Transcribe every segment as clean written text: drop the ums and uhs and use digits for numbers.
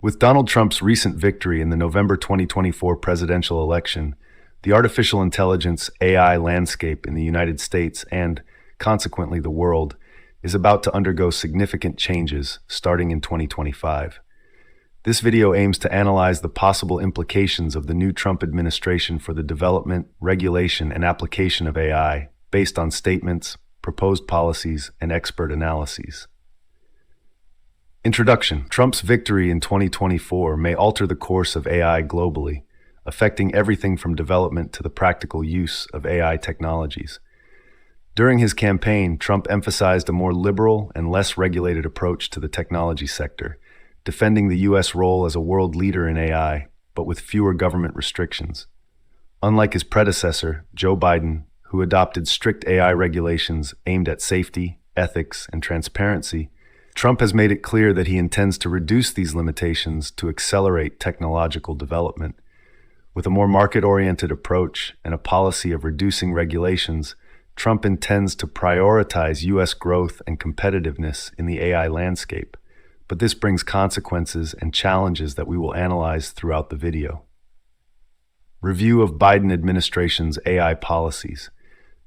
With Donald Trump's recent victory in the November 2024 presidential election, the artificial intelligence AI landscape in the United States and, consequently, the world is about to undergo significant changes starting in 2025. This video aims to analyze the possible implications of the new Trump administration for the development, regulation, and application of AI based on statements, proposed policies, and expert analyses. Introduction. Trump's victory in 2024 may alter the course of AI globally, affecting everything from development to the practical use of AI technologies. During his campaign, Trump emphasized a more liberal and less regulated approach to the technology sector, defending the U.S. role as a world leader in AI, but with fewer government restrictions. Unlike his predecessor, Joe Biden, who adopted strict AI regulations aimed at safety, ethics, and transparency, Trump has made it clear that he intends to reduce these limitations to accelerate technological development. With a more market-oriented approach and a policy of reducing regulations, Trump intends to prioritize U.S. growth and competitiveness in the AI landscape, but this brings consequences and challenges that we will analyze throughout the video. Review of Biden administration's AI policies.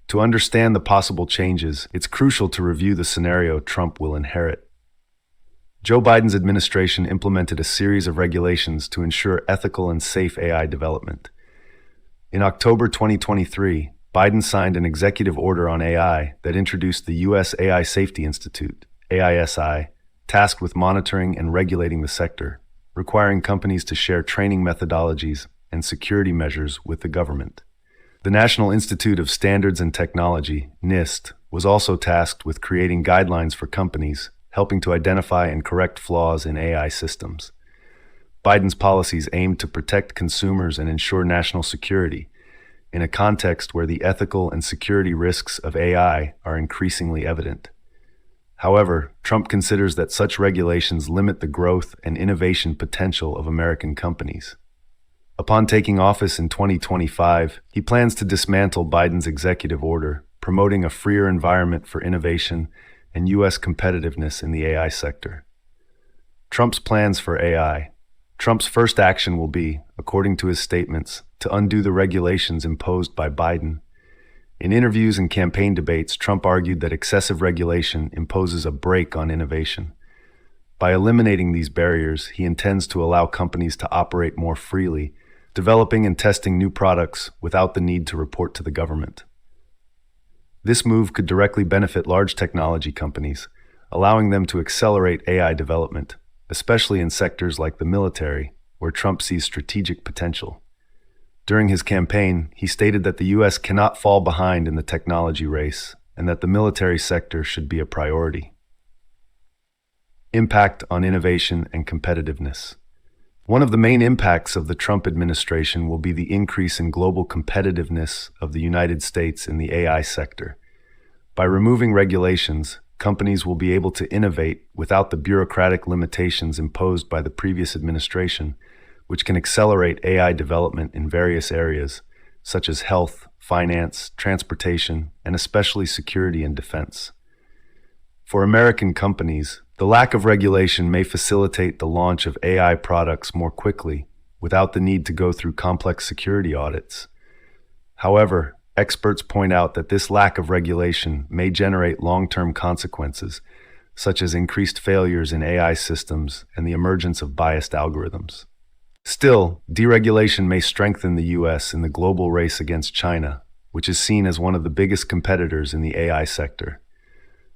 To understand the possible changes, it's crucial to review the scenario Trump will inherit. Joe Biden's administration implemented a series of regulations to ensure ethical and safe AI development. In October 2023, Biden signed an executive order on AI that introduced the U.S. AI Safety Institute, AISI, tasked with monitoring and regulating the sector, requiring companies to share training methodologies and security measures with the government. The National Institute of Standards and Technology, NIST, was also tasked with creating guidelines for companies, helping to identify and correct flaws in AI systems. Biden's policies aimed to protect consumers and ensure national security, in a context where the ethical and security risks of AI are increasingly evident. However, Trump considers that such regulations limit the growth and innovation potential of American companies. Upon taking office in 2025, he plans to dismantle Biden's executive order, promoting a freer environment for innovation and U.S. competitiveness in the AI sector. Trump's plans for AI. Trump's first action will be, according to his statements, to undo the regulations imposed by Biden. In interviews and campaign debates, Trump argued that excessive regulation imposes a brake on innovation. By eliminating these barriers, he intends to allow companies to operate more freely, developing and testing new products without the need to report to the government. This move could directly benefit large technology companies, allowing them to accelerate AI development, especially in sectors like the military, where Trump sees strategic potential. During his campaign, he stated that the U.S. cannot fall behind in the technology race and that the military sector should be a priority. Impact on innovation and competitiveness. One of the main impacts of the Trump administration will be the increase in global competitiveness of the United States in the AI sector. By removing regulations, companies will be able to innovate without the bureaucratic limitations imposed by the previous administration, which can accelerate AI development in various areas, such as health, finance, transportation, and especially security and defense. For American companies, the lack of regulation may facilitate the launch of AI products more quickly, without the need to go through complex security audits. However, experts point out that this lack of regulation may generate long-term consequences, such as increased failures in AI systems and the emergence of biased algorithms. Still, deregulation may strengthen the U.S. in the global race against China, which is seen as one of the biggest competitors in the AI sector.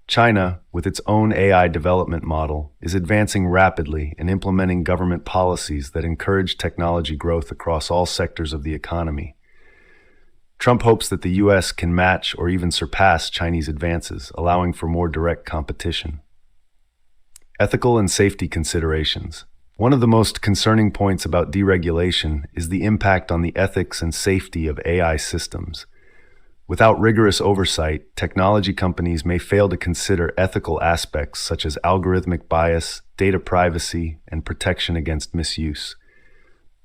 China, with its own AI development model, is advancing rapidly and implementing government policies that encourage technology growth across all sectors of the economy. Trump hopes that the U.S. can match or even surpass Chinese advances, allowing for more direct competition. Ethical and safety considerations. One of the most concerning points about deregulation is the impact on the ethics and safety of AI systems. Without rigorous oversight, technology companies may fail to consider ethical aspects such as algorithmic bias, data privacy, and protection against misuse.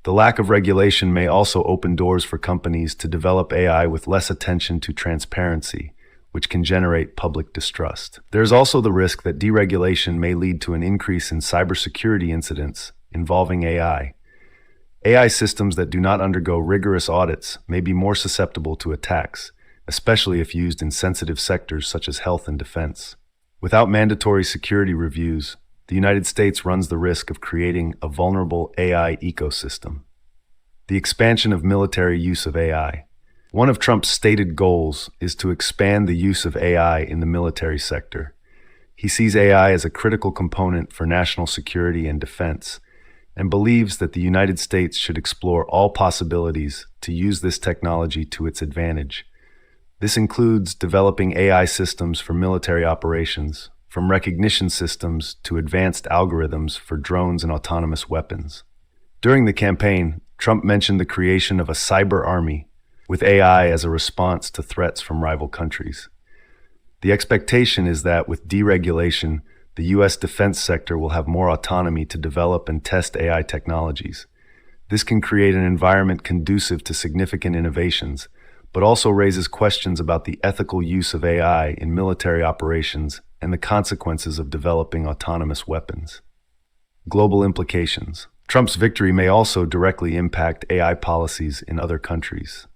The lack of regulation may also open doors for companies to develop AI with less attention to transparency, which can generate public distrust. There is also the risk that deregulation may lead to an increase in cybersecurity incidents, involving AI. AI systems that do not undergo rigorous audits may be more susceptible to attacks, especially if used in sensitive sectors such as health and defense. Without mandatory security reviews, the United States runs the risk of creating a vulnerable AI ecosystem. The expansion of military use of AI. One of Trump's stated goals is to expand the use of AI in the military sector. He sees AI as a critical component for national security and defense, and believes that the United States should explore all possibilities to use this technology to its advantage. This includes developing AI systems for military operations, from recognition systems to advanced algorithms for drones and autonomous weapons. During the campaign, Trump mentioned the creation of a cyber army, with AI as a response to threats from rival countries. The expectation is that with deregulation, the U.S. defense sector will have more autonomy to develop and test AI technologies. This can create an environment conducive to significant innovations, but also raises questions about the ethical use of AI in military operations and the consequences of developing autonomous weapons. Global implications. Trump's victory may also directly impact AI policies in other countries.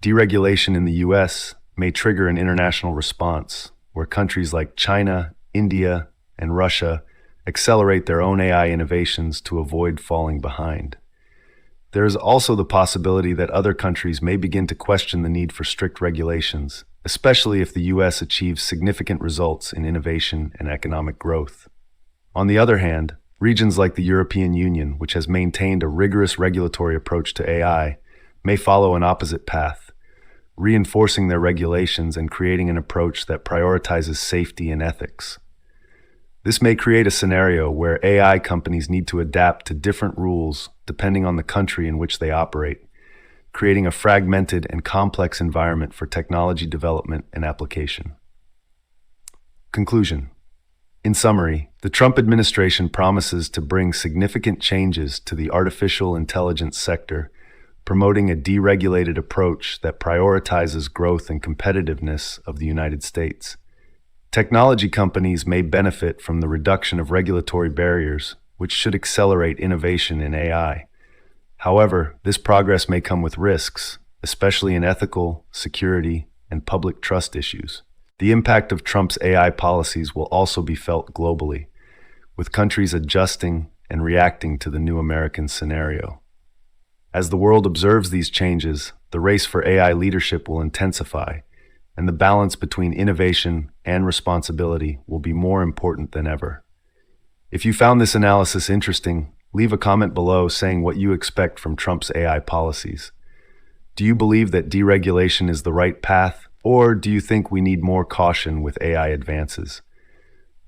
Deregulation in the U.S. may trigger an international response, where countries like China, India, and Russia accelerate their own AI innovations to avoid falling behind. There is also the possibility that other countries may begin to question the need for strict regulations, especially if the U.S. achieves significant results in innovation and economic growth. On the other hand, regions like the European Union, which has maintained a rigorous regulatory approach to AI, may follow an opposite path, reinforcing their regulations and creating an approach that prioritizes safety and ethics. This may create a scenario where AI companies need to adapt to different rules depending on the country in which they operate, creating a fragmented and complex environment for technology development and application. Conclusion. In summary, the Trump administration promises to bring significant changes to the artificial intelligence sector, promoting a deregulated approach that prioritizes growth and competitiveness of the United States. Technology companies may benefit from the reduction of regulatory barriers, which should accelerate innovation in AI. However, this progress may come with risks, especially in ethical, security, and public trust issues. The impact of Trump's AI policies will also be felt globally, with countries adjusting and reacting to the new American scenario. As the world observes these changes, the race for AI leadership will intensify, and the balance between innovation and responsibility will be more important than ever. If you found this analysis interesting, leave a comment below saying what you expect from Trump's AI policies. Do you believe that deregulation is the right path, or do you think we need more caution with AI advances?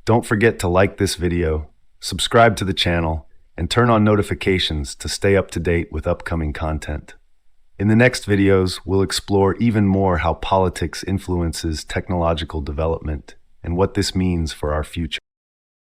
Don't forget to like this video, subscribe to the channel, and turn on notifications to stay up to date with upcoming content. In the next videos, we'll explore even more how politics influences technological development and what this means for our future.